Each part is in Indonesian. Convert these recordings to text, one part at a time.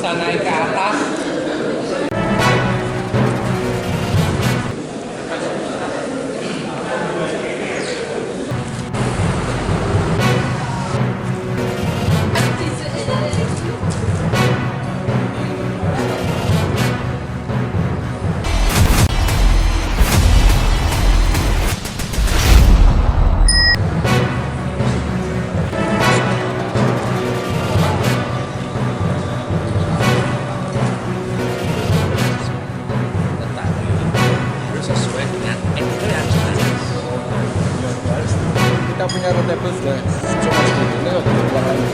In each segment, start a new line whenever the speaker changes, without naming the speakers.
bisa naik ke atas.
Kita punya roundtable sudah cuma segini, ini waktu pulang lagi.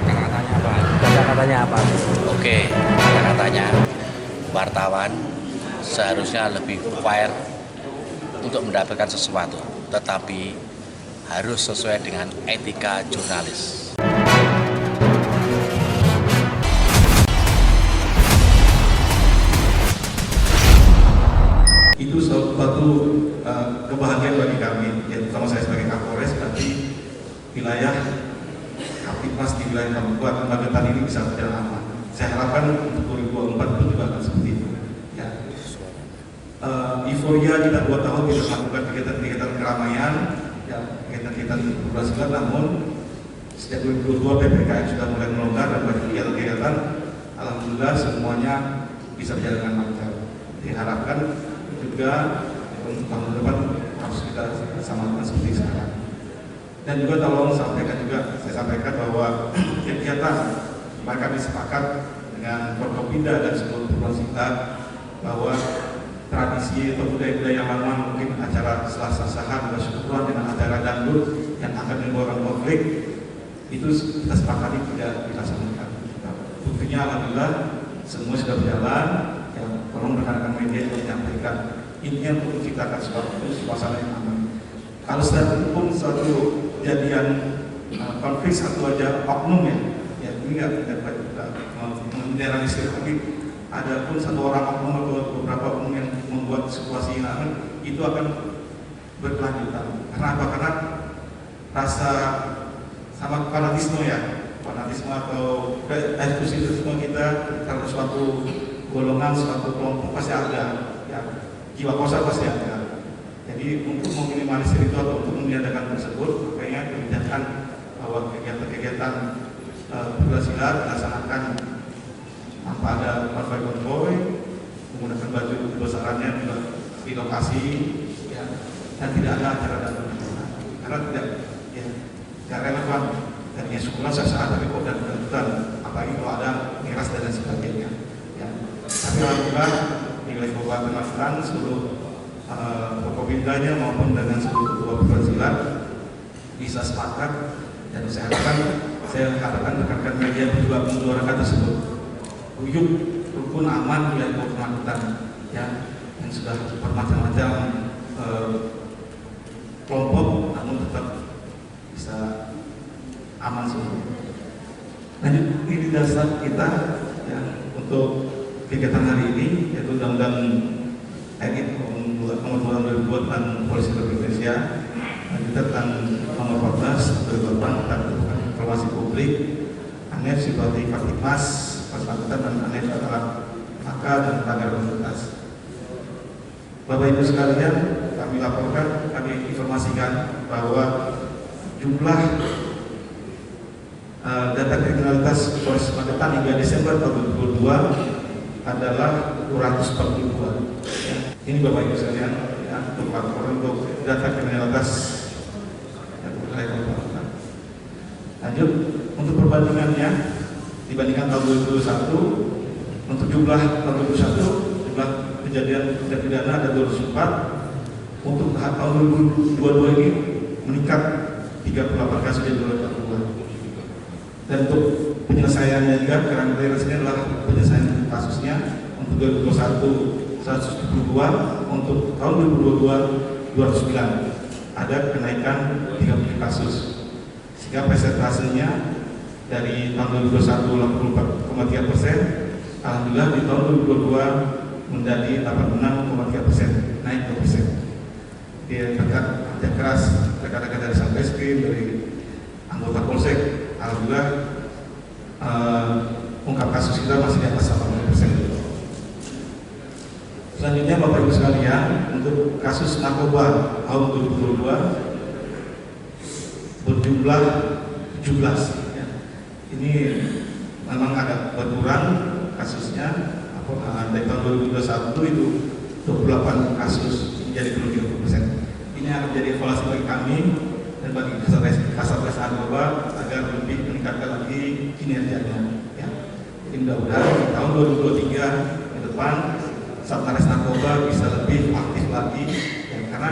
Kata-katanya apa?
Kata-katanya apa?
Oke, kata-katanya wartawan seharusnya lebih fair untuk mendapatkan sesuatu, tetapi harus sesuai dengan etika jurnalis.
Itu suatu kebahagiaan bagi kami, ya, terutama saya sebagai Kapolres, berarti wilayah Kapolres di wilayah Kabupaten Magetan ini bisa berjalan aman. Saya harapkan untuk 2024 itu juga akan seperti itu. Ya. Euforia kita 2 tahun tidak melakukan kegiatan-kegiatan keramaian, ya, kegiatan-kegiatan berkelanjutan, namun sejak 2022 PPKM sudah mulai melonggar dan banyak kegiatan-kegiatan, alhamdulillah semuanya bisa berjalan dengan lancar. Diharapkan juga untuk tahun depan harus kita samakan seperti sekarang. Dan juga tolong saya sampaikan bahwa kegiatan mereka disepakat dengan Forkopimda dan seluruh perwakilan bahwa tradisi atau budaya-budaya lama, mungkin acara Selasa Sahar dan syukuran dengan acara dangdut yang akan menimbulkan konflik, itu kita sepakati tidak dilaksanakan. Buktinya alhamdulillah semua sudah berjalan. Ya, tolong rekan-rekan media juga menyampaikan ini untuk menciptakan suasana yang aman. Kalau sudah pun suatu kejadian konflik satu aja oknum ya ini nggak mengeneralisir, tapi ada pun satu orang oknum atau beberapa oknum yang membuat situasi yang aman, itu akan berkelanjutan. Karena apa? Karena rasa sama fanatisme atau eksklusivisme kita terhadap suatu golongan, suatu kelompok pasti ada, ya, jiwa kosa pasti ada. Jadi untuk meminimalisir itu atau untuk meniadakan tersebut, makanya kebijakan bahwa kegiatan-kegiatan bersilat dilaksanakan tanpa ada konvoy, menggunakan baju kebesarannya juga di lokasi, ya, dan tidak ada acara dangdut karena tidak relevan. Dan ya syukurlah saat tapi kok dan apalagi kalau ada miras dan sebagainya. Ya. Tapi alhamdulillah di wilayah Kabupaten Magetan seluruh Forkopimdanya maupun dengan seluruh ketua perwakilan bisa sepakat, dan saya harapkan rekan-rekan media juga menjuarakan tersebut. Uyuk rukun aman wilayah Kabupaten Magetan, ya, yang sudah bermacam-macam kelompok namun tetap bisa aman semua. Lanjut, ini dasar kita, ya, untuk kegiatan hari ini, yaitu Undang-Undang RI Nomor 2 tentang Polisi Republik Indonesia, kita tentang Nomor 14 tentang informasi publik, ANEF seperti Kapolres Magetan dan ANEF adalah AK dan Tagar Universitas. Bapak Ibu sekalian, kami laporkan, kami informasikan bahwa jumlah data kriminalitas Polres Magetan hingga Desember tahun 2022 adalah 242. Ya. Ini Bapak Ibu sekalian, ya, untuk laporan untuk data kriminalitas wilayah Magetan. Lanjut, untuk perbandingannya dibandingkan tahun 2021, untuk jumlah tahun 2021 jumlah kejadian tindak pidana ada 204. Untuk tahun 2022 ini meningkat 38 kasus dari 2022. Dan untuk penyelesaiannya juga, karena ini adalah penyelesaian kasusnya untuk 2021 172, untuk tahun 2022 209, ada kenaikan 30 kasus, sehingga persentasenya dari tahun 2021 84,3%, alhamdulillah di tahun 2022 menjadi 86,3%, naik 2%. berkat kerja keras rekan-rekan dari Satreskrim, dari anggota Polsek, alhamdulillah ungkap kasus kita masih di atas 80%. Selanjutnya Bapak Ibu sekalian, untuk kasus narkoba tahun 2022 berjumlah 17. Ya. Ini memang agak berkurang kasusnya. Dari tahun 2021 itu 28 kasus menjadi 30%. Ini akan menjadi evaluasi bagi kami dan bagi Kasatgas Narkoba agar lebih meningkatkan lagi kinerjanya. Ya. Jadi mudah-mudahan di tahun 2023 ke depan Satgas Narkoba bisa lebih aktif lagi, ya, karena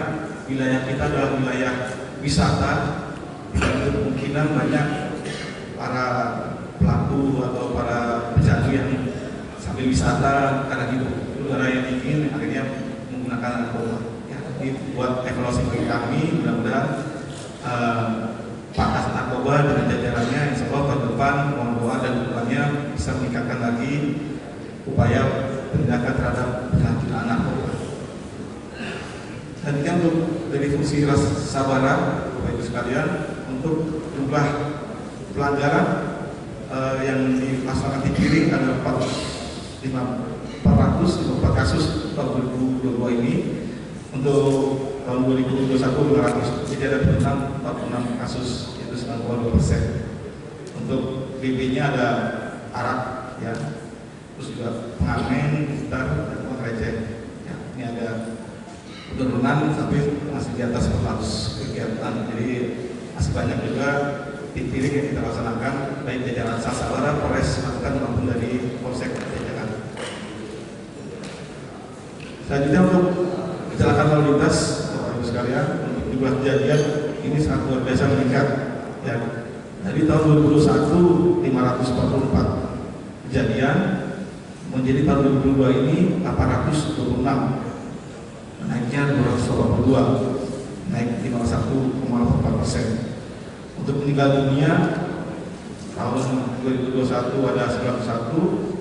wilayah kita adalah wilayah wisata, tidak kemungkinan banyak para pelaku atau para pecandu yang sambil wisata karena hidup udara yang dingin akhirnya menggunakan narkoba. Ya, ini buat evaluasi bagi kami, mudah-mudahan Pak Kasat Narkoba dengan jajarannya insya Allah tahun depan mohon doa dan dukungannya bisa meningkatkan lagi upaya penindakan terhadap penyalahgunaan narkoba. Dan ini untuk dari fungsi Sabara, Bapak Ibu sekalian, untuk jumlah pelanggaran yang dilaksanakan di kiri ada 454 kasus tahun 2022 ini. Untuk tahun 2021 500, jadi ada 46 kasus, yaitu 92%. Untuk BB-nya ada arak, ya, terus juga pengamen, gitar, dan uang receh. Ya, ini ada penurunan tapi masih di atas 400 kegiatan. Jadi masih banyak juga titik yang kita laksanakan baik jajaran Sabara, Polres Magetan maupun dari Polsek Jajaran. Selanjutnya untuk kecelakaan lalu lintas, Bapak Ibu sekalian, untuk jumlah kejadian ini sangat luar biasa meningkat. Ya, dari tahun 2021 544 kejadian menjadi tahun 2022 ini 826, naiknya 282, naik 51,4%. Untuk meninggal dunia tahun 2021 ada 91,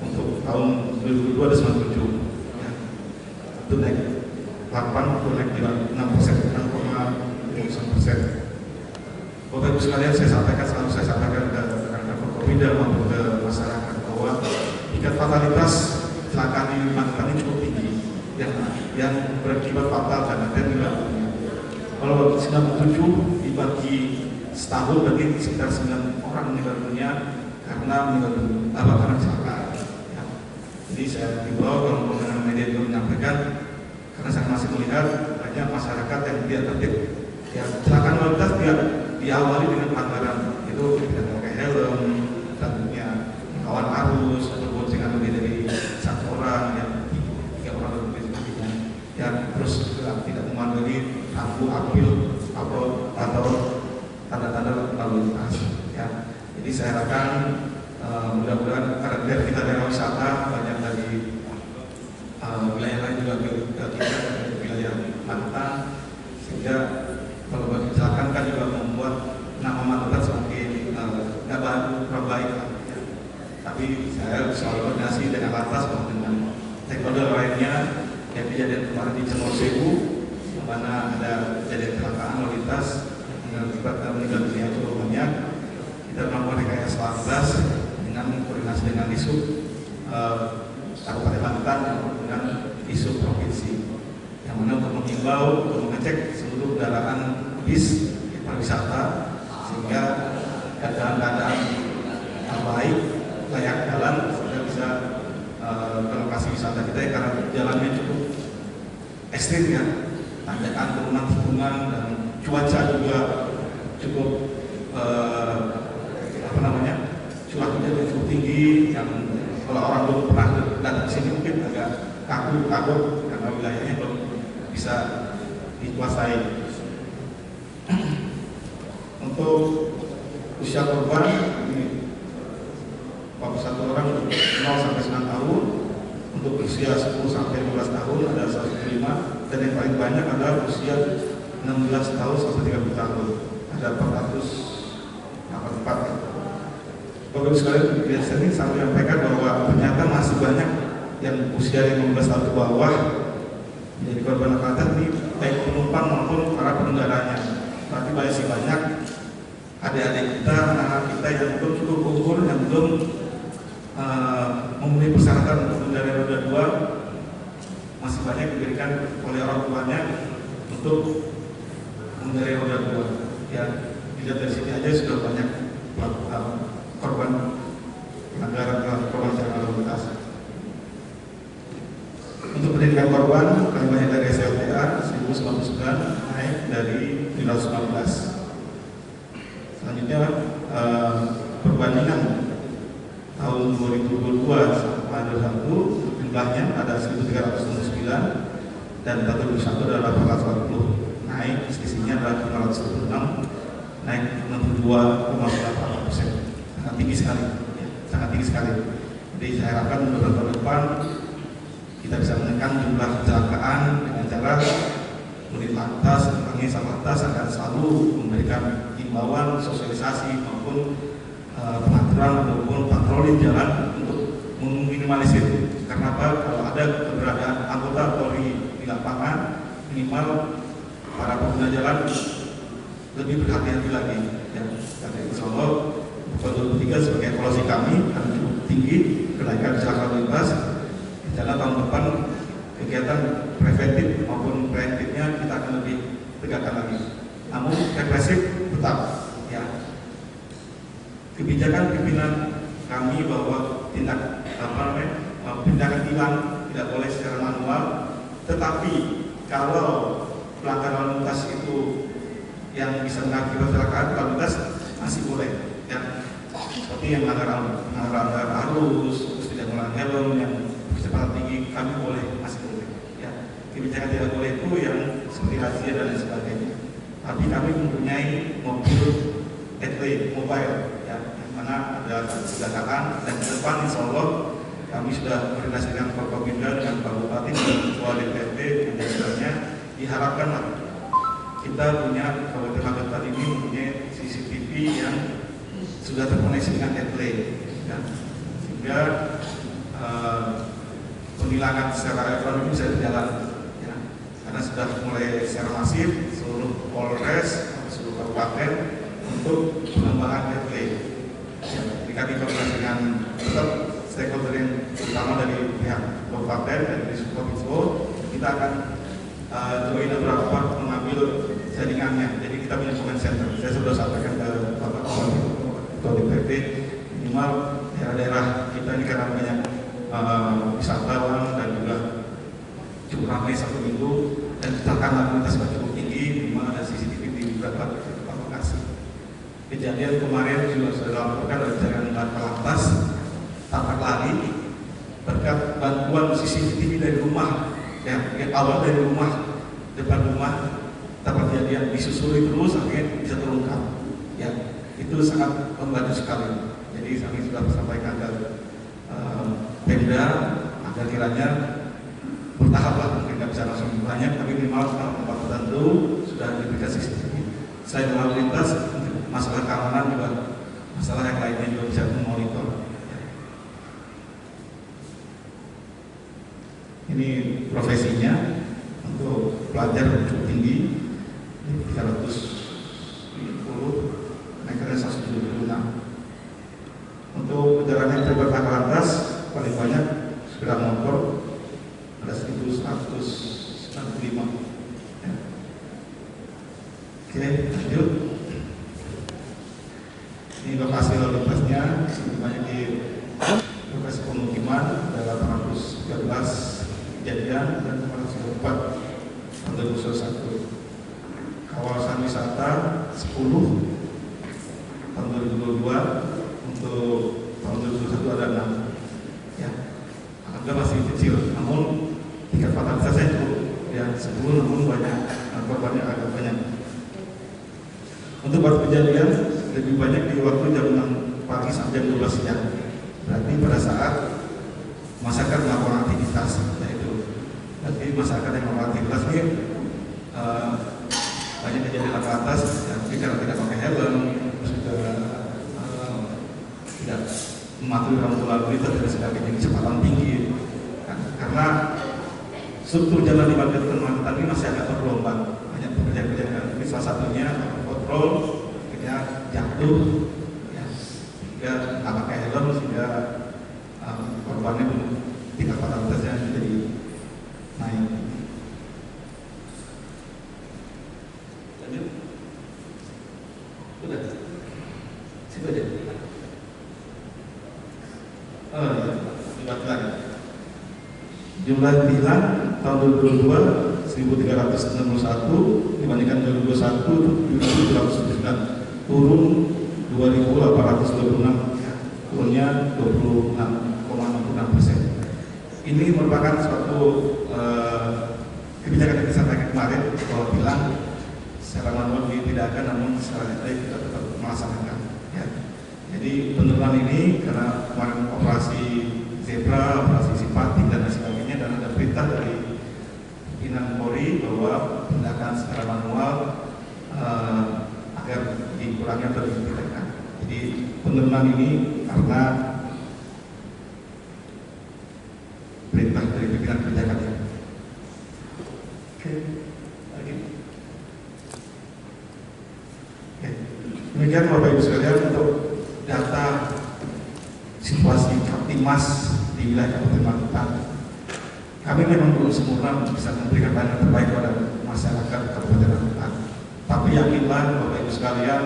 untuk tahun 2022 ada 97, ya. Itu naik 8, naik 6%, 6,5%. Bapak Ibu sekalian, selalu saya sampaikan ke rekan-rekan Forkopimda maupun ke masyarakat bahwa tingkat fatalitas kecelakaan di Magetan ini cukup tinggi, yang berakibat fatal dan ada meninggal dunia. Kalau 97 dibagi setahun berarti sekitar 9 orang meninggal dunia karena karena kecelakaan. Ya. Jadi saya himbau kalau pengenaan media itu menyampaikan, karena saya masih melihat banyak masyarakat yang tidak tertib. Ya, kecelakaan lalu lintas dia diawali dengan pelanggaran, itu tidak pakai helm, tentunya kawan arus, berboncengan lebih dari satu orang, yang 3 orang lebih sebagainya. Ya, terus tidak mematuhi lampu apil atau tanda-tanda lalu lintas. Ya, jadi saya harapkan mudah-mudahan karena kita daerah wisata banyak dari wilayah lain juga kita dari wilayah Magetan, sehingga kalau kecelakaan kan juga membuat nama Magetan semakin kurang baik. Ya. Tapi saya selalu koordinasi dengan lantas maupun dengan stakeholder lainnya. Yang kejadian kemarin di Cemosewu, di mana ada kejadian kecelakaan lalu lintas dengan akibat meninggal dunia cukup banyak. Kita melakukan rekayasa lalu lintas dengan koordinasi dengan Disub Kabupaten Magetan dan dengan Disub Provinsi, yang mana untuk mengimbau untuk mengecek seluruh kendaraan bis pariwisata sehingga dalam keadaan baik, layak jalan, sehingga bisa ke lokasi wisata kita ya, karena jalannya cukup ekstrim, ya, tanjakan, turunan tikungan, dan cuaca juga cukup curah hujan yang cukup tinggi, yang kalau orang belum pernah datang sini mungkin agak kaku karena wilayahnya belum bisa dikuasai. Untuk usia korban ini 41 orang 0 sampai 9 tahun, untuk usia 10 sampai 15 tahun ada 105, dan yang paling banyak adalah usia 16 tahun sampai 30 tahun ada 484. Bapak Ibu sekalian, biasa ini saya menyampaikan bahwa ternyata masih banyak yang usia 15 tahun ke bawah menjadi korban kecelakaan ini, baik penumpang penumpang maupun para pengendaranya. Tapi masih banyak adik-adik kita, anak-anak kita yang belum cukup umur, yang belum memenuhi persyaratan untuk mengendarai roda 2, masih banyak diberikan oleh orang tuanya untuk mengendarai roda 2. Ya, dilihat dari sini aja sudah banyak korban pelanggaran jalan lalu lintas. Untuk pendidikan korban, paling banyak dari SLTA 1099 naik dari 515. Selanjutnya perbandingan tahun 2022 sama 2021 jumlahnya ada 1369 dan 2021 adalah 840, naik selisihnya adalah 526, naik 62,8%, sangat tinggi sekali, ya, sangat tinggi sekali. Jadi saya harapkan beberapa tahun depan kita bisa menekan jumlah kecelakaan dengan cara unit lantas, lantas akan selalu memberikan himbauan, sosialisasi maupun pengaturan maupun patroli jalan untuk meminimalisir. Karena apa? Kalau ada keberadaan anggota Polri di lapangan, minimal para pengguna jalan lebih berhati-hati lagi. Ya, karena insya Allah 2023 sebagai evaluasi kami akan cukup tinggi kenaikan kecelakaan lalu lintas. Karena tahun depan kegiatan preventif maupun preventifnya kita akan lebih tegakkan lagi. Namun represif tetap, ya. Kebijakan pimpinan kami bahwa tindakan tilang tidak boleh secara manual, tetapi kalau pelanggaran lalu lintas itu yang bisa mengakibatkan kecelakaan lalu lintas masih boleh, ya. Seperti yang melanggar arus, terus tidak menggunakan helm, yang kecepatan tinggi, kami boleh, masih boleh. Ya. Kebijakan tidak boleh itu yang seperti razia dan lain sebagainya. Tapi kami mempunyai mobil mobile, ya, yang mana ada kecelakaan, dan ke depan insya Allah kami sudah koordinasi dengan Forkopimda, dengan Pak Bupati, dan Ketua DPRD, dan jajarannya. Diharapkan kita punya Kabupaten Magetan ini mempunyai CCTV yang sudah terkoneksi dengan etle, ya. Sehingga penilangan secara ekonomi bisa berjalan, ya. Karena sudah mulai secara masif seluruh Polres, seluruh kabupaten untuk pengembangan etle. Ya, jika dikoordinasi dengan tetap stakeholder yang utama dari pihak kabupaten dan dari Subkominfo, kita akan join beberapa mengambil jaringannya. Jadi kita punya command center. Saya sudah sampaikan ke Bapak Ketua DPRD, minimal daerah-daerah kita ini karena banyak wisatawan dan juga cukup ramai satu minggu dan kecelakaan lalu lintas cukup tinggi, minimal ada CCTV di beberapa lokasi. Kejadian kemarin juga sudah dilaporkan dari jaringan lantas tapak lari berkat bantuan CCTV dari rumah, ya, awal dari rumah, depan rumah tempat kejadian disusuri terus akhirnya bisa terungkap, ya. Itu sangat membantu sekali. Jadi kami sudah sampaikan ke Pemda agar kiranya bertahap lah, mungkin tidak bisa langsung banyak, tapi minimal tempat tertentu sudah diberikan CCTV. Selain lalu lintas, masalah keamanan juga, masalah yang lainnya juga bisa memonitor. Ini profesinya untuk pelajar cukup tinggi, 350, naiknya 176. Untuk kendaraan yang terlibat laka lantas paling banyak sepeda motor ada 1195. Ya. Oke, lanjut. Ini lokasi lalu lintasnya lebih banyak di lokasi pemukiman ada 813 kejadian dan 404 tahun 2021. Kawasan wisata 10 tahun 2022. Untuk tahun 2021 ada 6, ya. Alhamdulillah masih kecil, namun tingkat fatalitasnya cukup, ya, 10, namun banyak korbannya agak banyak. Untuk waktu kejadian lebih banyak di waktu jam 6 pagi sampai jam 12 siang. Berarti pada saat masyarakat melakukan aktivitas, yaitu berarti masyarakat yang melakukan aktivitas ini banyak kejadian laka lantas, ya, karena tidak pakai helm, terus juga tidak mematuhi rambu lalu lintas dan sebagainya, kecepatan tinggi, karena struktur jalan di Magetan ini masih agak bergelombang, banyak kontrol, akhirnya jatuh, ya, sehingga nggak pakai helm sehingga korbannya tingkat fatalitasnya jadi naik. Lanjut, udah, siapa aja? Oh ya, lihat lagi. Jumlah tilang tahun 2022 1.361 dibandingkan 2021 709, turun 2.826, ya, turunnya 26,66%. Ini merupakan suatu kebijakan yang disampaikan kemarin bahwa tilang secara manual dipindahkan, namun secara detail kita tetap melaksanakan. Ya. Jadi penurunan ini karena kemarin operasi zebra, operasi simpatik dan lain sebagainya, dan ada perintah dari pimpinan Polri bahwa tindakan secara manual agar dikurangi atau dihentikan. Jadi penurunan ini karena perintah dari pimpinan kebijakannya. Oke, lagi. Oke. Demikian Bapak Ibu sekalian untuk data situasi Kaptimas di wilayah Kabupaten Magetan. Kami memang belum sempurna bisa memberikan pelayanan terbaik kepada masyarakat Kabupaten Magetan. Tapi yakinlah Bapak Ibu sekalian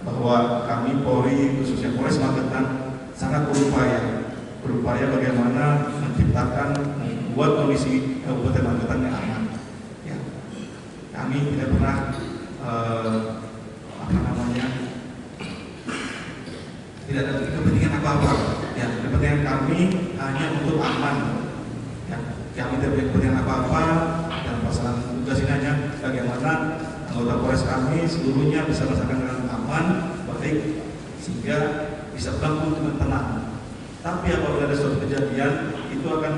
bahwa kami Polri, khususnya Polres Magetan, sangat berupaya bagaimana menciptakan, membuat kondisi Kabupaten Magetan yang aman. Ya. Kami tidak pernah tidak ada kepentingan apa-apa. Ya, kepentingan kami hanya untuk aman. Ya, kami tidak punya kepentingan apa-apa, dan pelaksanaan tugas ini hanya bagaimana anggota Polres kami seluruhnya bisa melaksanakan dengan aman, baik, sehingga bisa pulang dengan tenang. Tapi apabila ada suatu kejadian, itu akan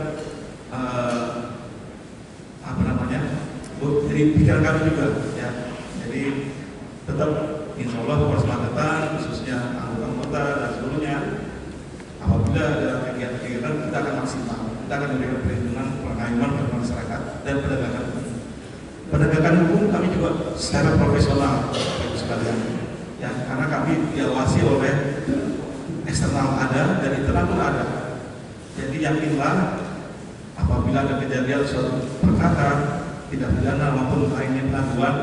jadi pikiran kami juga. Ya, jadi tetap insya Allah Polres Magetan, khususnya anggota dan seluruhnya, apabila ada kegiatan-kegiatan kita akan maksimal, kita akan memberikan perlindungan, pengayuman bagi masyarakat dan penegakan hukum. Penegakan hukum kami juga secara profesional, sekalian, ya, karena kami diawasi oleh eksternal ada dan internal pun ada. Jadi yakinlah apabila ada kejadian suatu perkara tidak pidana maupun lainnya pengaduan,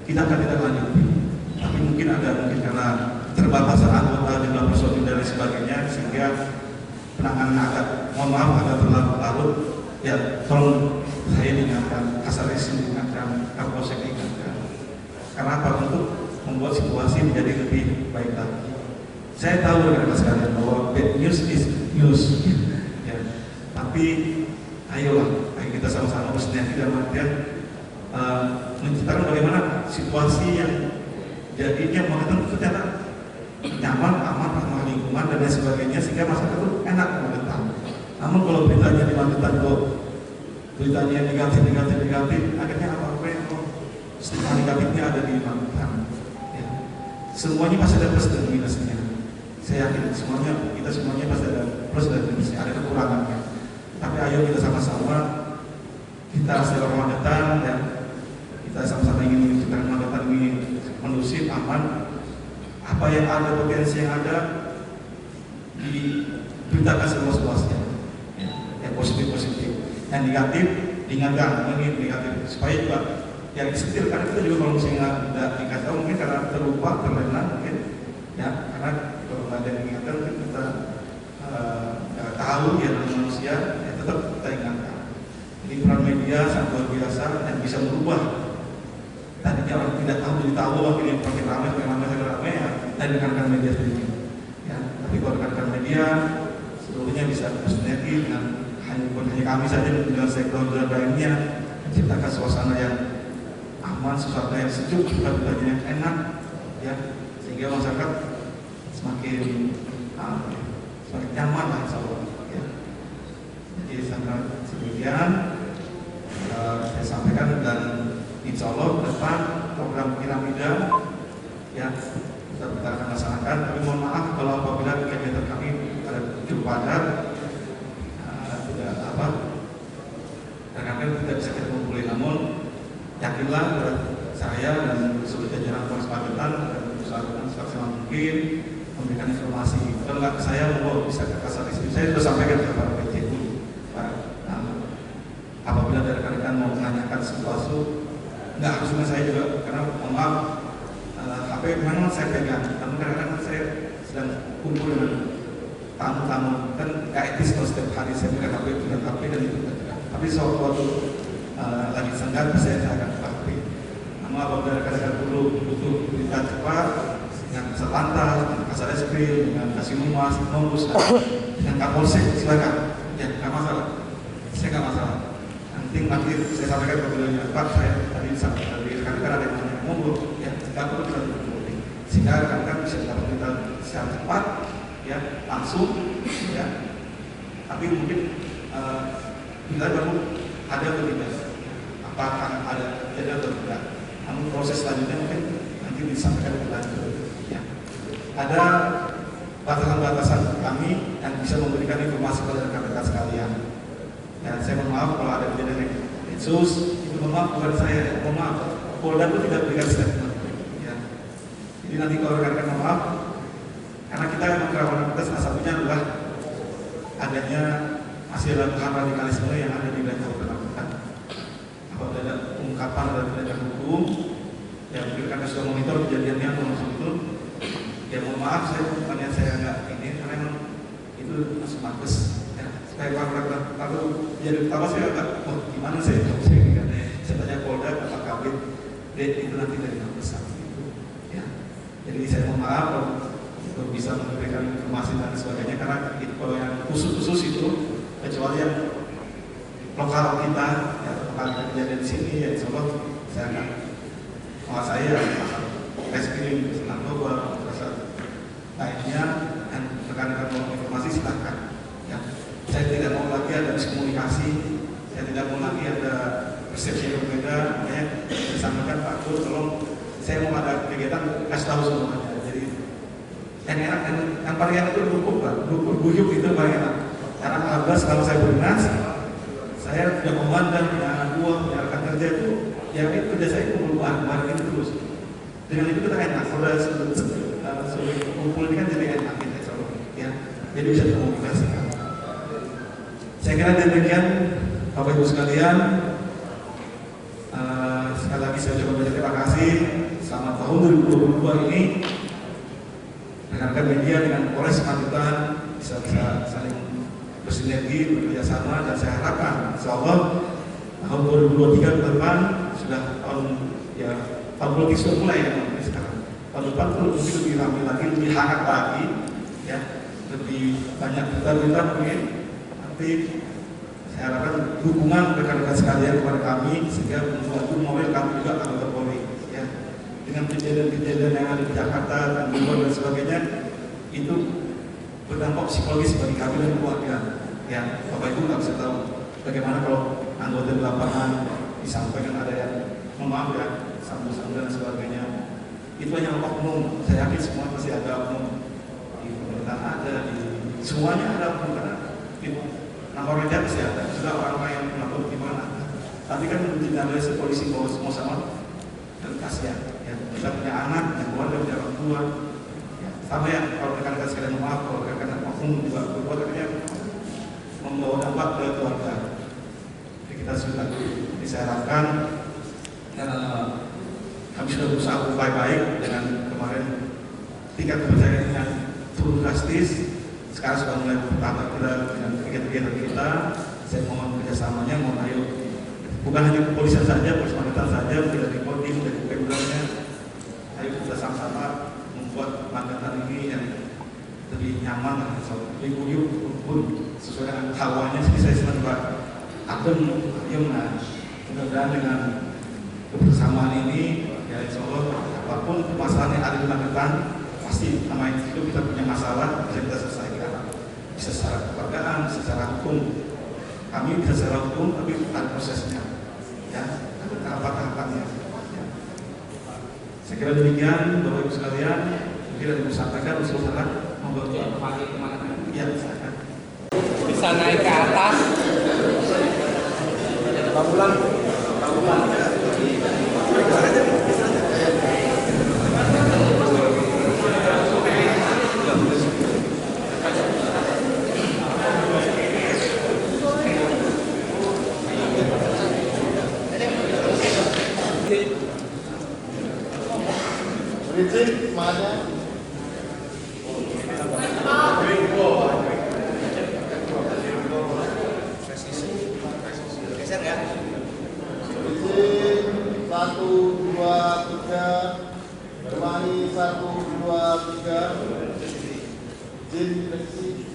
kita akan tidak lanjuti. Tapi mungkin karena terbatasan anggota, jumlah personil dan sebagainya, sehingga penanganan agak berlarut-larut. Ya, tolong saya ingatkan, Kasaresi ingatkan, Kapolsek ingatkan. Karena apa? Untuk membuat situasi menjadi lebih baik lagi. Saya tahu rekan-rekan sekalian bahwa bad news is news. Ya, tapi ayolah, kita sama-sama bersinergi dalam artian menciptakan bagaimana situasi yang jadinya Magetan itu ternyata nyaman, aman, ramah lingkungan dan lain sebagainya, sehingga masyarakat itu enak Magetan. Namun kalau beritanya di Magetan kok beritanya negatif, akhirnya apa-apa yang stigma negatifnya ada di Magetan. Ya. Semuanya pasti ada plus dan minusnya. Saya yakin kita semuanya pasti ada plus dan minusnya, ada kekurangannya. Tapi ayo kita sama-sama, kita secara Magetan, ya, kita sama-sama ingin menciptakan Magetan ini kondusif, aman. Apa yang ada, potensi yang ada, diberitakan seluas-luasnya, ya, yang positif, yang negatif diingatkan, ini negatif, supaya juga yang disetir. Karena kita juga kalau misalnya tidak dikasih tahu, mungkin karena terlupa, terlena mungkin, ya, karena kalau ada yang diingatkan mungkin kita tahu ya, manusia, ya, tetap kita ingatkan. Jadi peran media sangat luar biasa dan bisa merubah. Tadinya orang tidak tahu, jadi tahu, akhirnya makin ramai ya, dan rekan-rekan media sendiri. Ya, tapi kalau rekan-rekan media seluruhnya bisa bersinergi dengan bukan hanya kami saja, dengan sektor lainnya, menciptakan suasana yang aman, suasana yang sejuk, juga yang enak, ya, sehingga masyarakat semakin nyaman lah, insya Allah. Ya. Jadi sangat demikian saya sampaikan, dan insya Allah ke depan program piramida, ya, kita akan laksanakan. Tapi mohon maaf kalau apabila kegiatan kami ada cukup padat, rekan-rekan tidak bisa kita kumpulin. Namun yakinlah saya dan seluruh jajaran Polres Magetan dan usahakan semaksimal mungkin memberikan informasi. Kalau nggak ke saya, mau bisa ke kasar istri. Saya sudah sampaikan kepada PT itu, Pak. Apabila dari rekan-rekan mau menanyakan sesuatu, nggak harus dengan saya juga, karena mohon maaf, HP memang saya pegang, namun kadang-kadang saya sedang kumpul dengan tamu-tamu, kan nggak etis kalau setiap hari saya pegang HP dan itu. Tapi sewaktu lagi senggang saya akan HP. Namun apabila rekan-rekan perlu butuh berita cepat dengan Satlantas, dengan Kasar Eskrim, dengan Kasih Humas, Nombus, dengan Kapolsek, silakan. Ya, nggak masalah. Saya nggak masalah. Nanti saya sampaikan kepada Pak, saya tadi sampaikan dari rekan-rekan ada yang nanya monggo, ya tidak perlu bisa berhubungi, sehingga rekan-rekan bisa dapat berita secara cepat, ya langsung, ya. Tapi mungkin kita baru ada atau tidak, apakah ada atau tidak. Namun proses selanjutnya mungkin nanti disampaikan lebih lanjut. Ya. Ada batasan-batasan kami yang bisa memberikan informasi kepada rekan-rekan sekalian. Ya, saya mohon maaf kalau ada kejadian yang Yesus, itu mohon maaf bukan saya, mohon maaf. Polda itu tidak berikan statement. Ya. Jadi nanti kalau rekan-rekan mohon maaf, karena kita memang kerawanan kita salah satunya adalah adanya masih ada paham radikalisme yang ada di wilayah Kabupaten Magetan. Apabila ada ungkapan dari tindakan hukum, yang rekan sudah monitor kejadiannya langsung itu, ya mohon maaf bukannya saya nggak ini, karena memang itu masuk markes. Saya kalau jadi pertama saya agak, gimana saya tanya Polda, Pak Kabit, itu nanti dari besar. Ya. Jadi saya mohon maaf untuk bisa memberikan informasi dan sebagainya, karena kalau yang khusus itu, kecuali yang lokal kita, ya, lokal kejadian di sini, ya insya Allah saya akan menguasai reskrim, narkoba, lainnya, dan rekan-rekan mau informasi silakan. Ya. Saya tidak mau lagi ada miskomunikasi, saya tidak mau lagi ada persepsi yang berbeda. Makanya saya sampaikan Pak Kur, tolong saya mau ada kegiatan kasih tahu semuanya. Jadi yang enak, yang paling enak itu dukung Pak, dukung guyup itu paling enak. Karena alhamdulillah selama saya berdinas, saya tidak memandang punya anak buah, punya rekan kerja itu, yang itu kerja saya itu berubah itu terus. Dengan itu kita enak, kalau sudah kumpul ini kan jadi enak kita ya, jadi bisa terkomunikasikan. Saya kira demikian Bapak Ibu sekalian. Sekali lagi saya ucapkan banyak terima kasih. Selamat tahun 2022 ini. Rekan-rekan media dengan Polres Magetan bisa saling bersinergi, bekerja sama, dan saya harapkan insyaallah tahun 2023 ke depan sudah tahun politik sudah mulai ya sekarang. Tahun depan perlu lebih ramai lagi, lebih hangat lagi, ya, lebih banyak berita-berita mungkin. Tapi saya harapkan dukungan rekan-rekan sekalian kepada kami sehingga membantu mobil kami juga anggota Polri. Ya, dengan kejadian-kejadian yang ada di Jakarta dan di luar dan sebagainya itu berdampak psikologis bagi kami dan keluarga. Ya, Bapak Ibu nggak bisa tahu bagaimana kalau anggota di lapangan disampaikan ada yang maaf ya, sambung-sambung dan sebagainya. Itu hanya oknum. Saya yakin semua pasti ada oknum di pemerintahan, ada di semuanya ada oknum, karena nama orang jahat pasti ada. Sudah orang-orang yang melakukan gimana. Tapi kan tidak ada polisi bahwa semua sama dan kasihan. Ya, kita punya anak, punya keluarga, punya orang tua. Ya, sama ya, kalau rekan-rekan sekalian maaf, kalau rekan-rekan oknum juga berbuat akhirnya membawa dampak ke keluarga. Jadi kita sudah bisa harapkan kami sudah berusaha upaya baik dengan kemarin tingkat kepercayaan yang turun drastis. Sekarang sudah mulai bertambah kita dengan kegiatan kita. Saya mohon kerjasamanya, mohon ayo bukan hanya kepolisian saja, Polres Magetan saja, tidak di Kodim, dari Pemdanya. Ayo kita sama-sama membuat Magetan ini yang lebih nyaman, lebih guyup, pun sesuai dengan hawanya. Jadi saya senang Pak adem, nah mudah-mudahan dengan kebersamaan ini, ya insya Allah apapun masalah yang ada di Magetan, pasti namanya itu kita punya masalah bisa kita selesaikan, bisa secara kekeluargaan, secara hukum. Kami bisa secara hukum, tapi ada prosesnya, ya, ada tahapan-tahapannya. Ya. Saya kira demikian, Bapak Ibu sekalian. Mungkin ada yang sampaikan, usul saran, membantu kemana? Ya, silakan.
Bisa naik ke atas. Bangunan.
Berizin semuanya. Berizin 1, 2, 3. Ulangi 1, 2, 3. Izin berizin.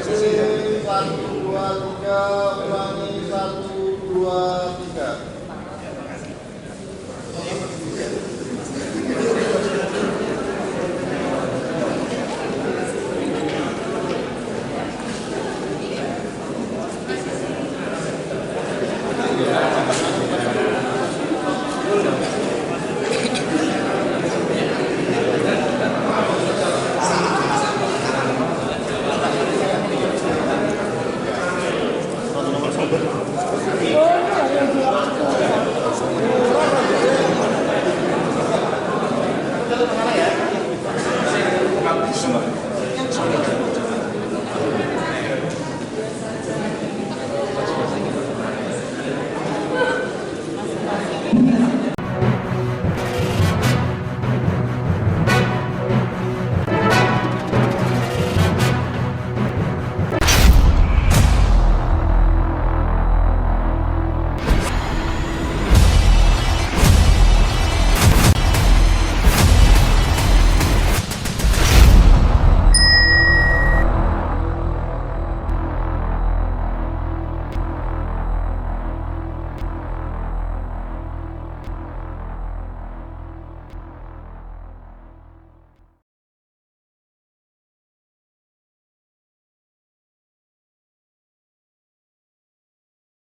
Berizin 1, 2, 3. Ulangi 1, 2, 3.
Semua.